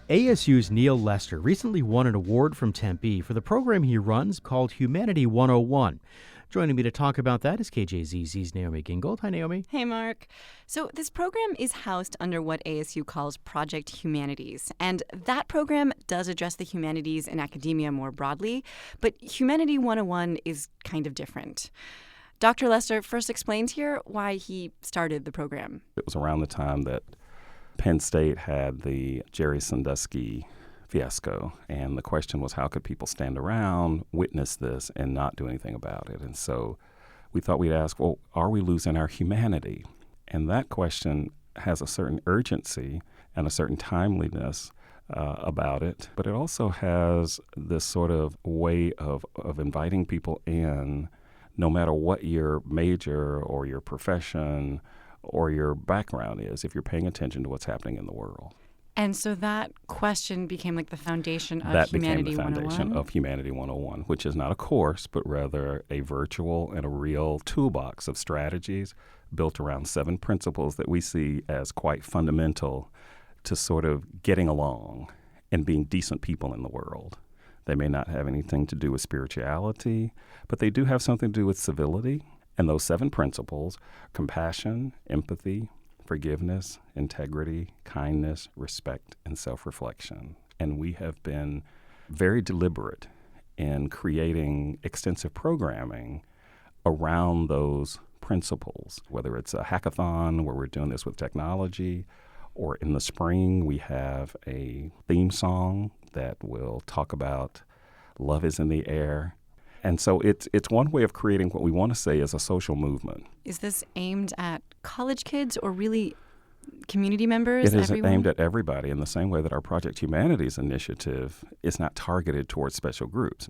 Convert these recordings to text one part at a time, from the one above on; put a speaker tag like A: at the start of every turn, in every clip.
A: ASU's Neal Lester recently won an award from Tempe for the program he runs called Humanity 101. Joining me to talk about that is KJZZ's Naomi Gingold. Hi, Naomi.
B: Hey, Mark. So this program is housed under what ASU calls Project Humanities, and that program does address the humanities in academia more broadly, but Humanity 101 is kind of different. Dr. Lester first explains here why he started the program.
C: It was around the time that Penn State had the Jerry Sandusky fiasco, and the question was, how could people stand around, witness this, and not do anything about it? And so we thought we'd ask, well, are we losing our humanity? And that question has a certain urgency and a certain timeliness about it, but it also has this sort of way of inviting people in, no matter what your major or your profession or your background is, if you're paying attention to what's happening in the world.
B: And so that question became like the foundation of
C: That
B: Humanity
C: became the
B: 101?
C: foundation of Humanity 101, which is not a course, but rather a virtual and a real toolbox of strategies built around 7 principles that we see as quite fundamental to sort of getting along and being decent people in the world. They may not have anything to do with spirituality, but they do have something to do with civility. And those 7 principles: compassion, empathy, forgiveness, integrity, kindness, respect, and self-reflection. And we have been very deliberate in creating extensive programming around those principles, whether it's a hackathon where we're doing this with technology, or in the spring we have a theme song that will talk about love is in the air. And so it's one way of creating what we want to say is a social movement.
B: Is this aimed at college kids or really community members?
C: It is
B: everyone?
C: aimed at everybody in the same way that our Project Humanities initiative is not targeted towards special groups.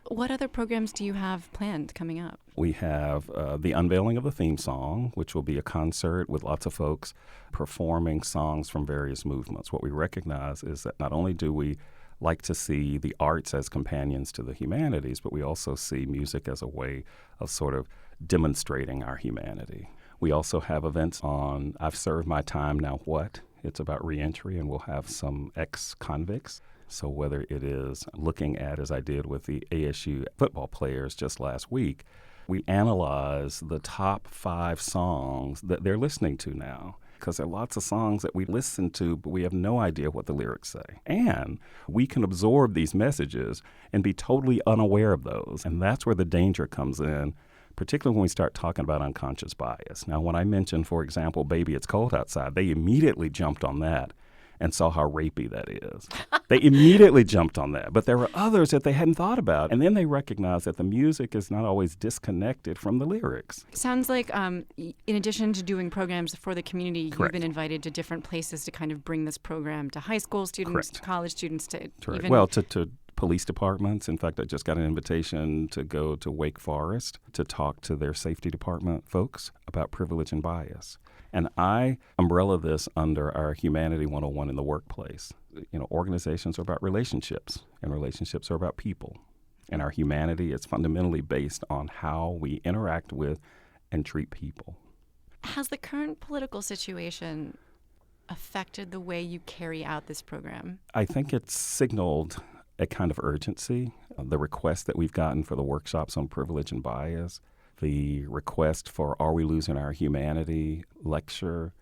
B: What other programs do you have planned coming up?
C: We have the unveiling of the theme song, which will be a concert with lots of folks performing songs from various movements. What we recognize is that not only do we like to see the arts as companions to the humanities, but we also see music as a way of sort of demonstrating our humanity. We also have events on I've Served My Time, Now What? It's about reentry, and we'll have some ex-convicts. So whether it is looking at, as I did with the ASU football players just last week, we analyze the top 5 songs that they're listening to now, because there are lots of songs that we listen to, but we have no idea what the lyrics say. And we can absorb these messages and be totally unaware of those. And that's where the danger comes in, particularly when we start talking about unconscious bias. Now, when I mentioned, for example, Baby It's Cold Outside, they immediately jumped on that and saw how rapey that is. They immediately jumped on that. But there were others that they hadn't thought about. And then they recognized that the music is not always disconnected from the lyrics.
B: Sounds like in addition to doing programs for the community,
C: Correct.
B: You've been invited to different places to kind of bring this program to high school students,
C: Correct.
B: to college students, to
C: Correct.
B: even...
C: Well, to police departments. In fact, I just got an invitation to go to Wake Forest to talk to their safety department folks about privilege and bias. And I umbrella this under our Humanity 101 in the workplace. You know, organizations are about relationships, and relationships are about people. And our humanity is fundamentally based on how we interact with and treat people.
B: Has the current political situation affected the way you carry out this program?
C: I think it's signaled a kind of urgency. The request that we've gotten for the workshops on privilege and bias, the request for Are We Losing Our Humanity lecture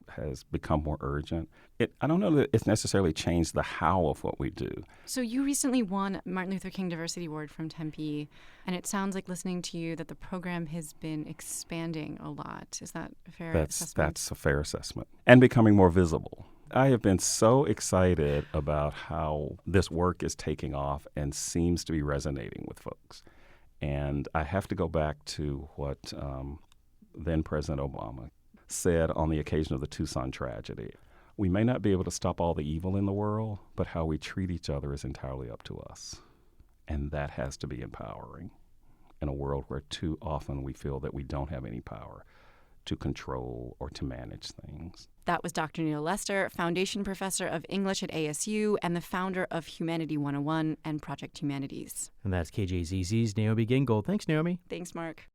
C: has become more urgent. I don't know that it's necessarily changed the how of what we do.
B: So you recently won Martin Luther King Diversity Award from Tempe, and it sounds like, listening to you, that the program has been expanding a lot. Is that a fair assessment?
C: That's a fair assessment. And becoming more visible. I have been so excited about how this work is taking off and seems to be resonating with folks. And I have to go back to what then President Obama said on the occasion of the Tucson tragedy. We may not be able to stop all the evil in the world, but how we treat each other is entirely up to us. And that has to be empowering in a world where too often we feel that we don't have any power to control or to manage things.
B: That was Dr. Neal Lester, Foundation Professor of English at ASU and the founder of Humanity 101 and Project Humanities.
A: And that's KJZZ's Naomi Gingold. Thanks, Naomi.
B: Thanks, Mark.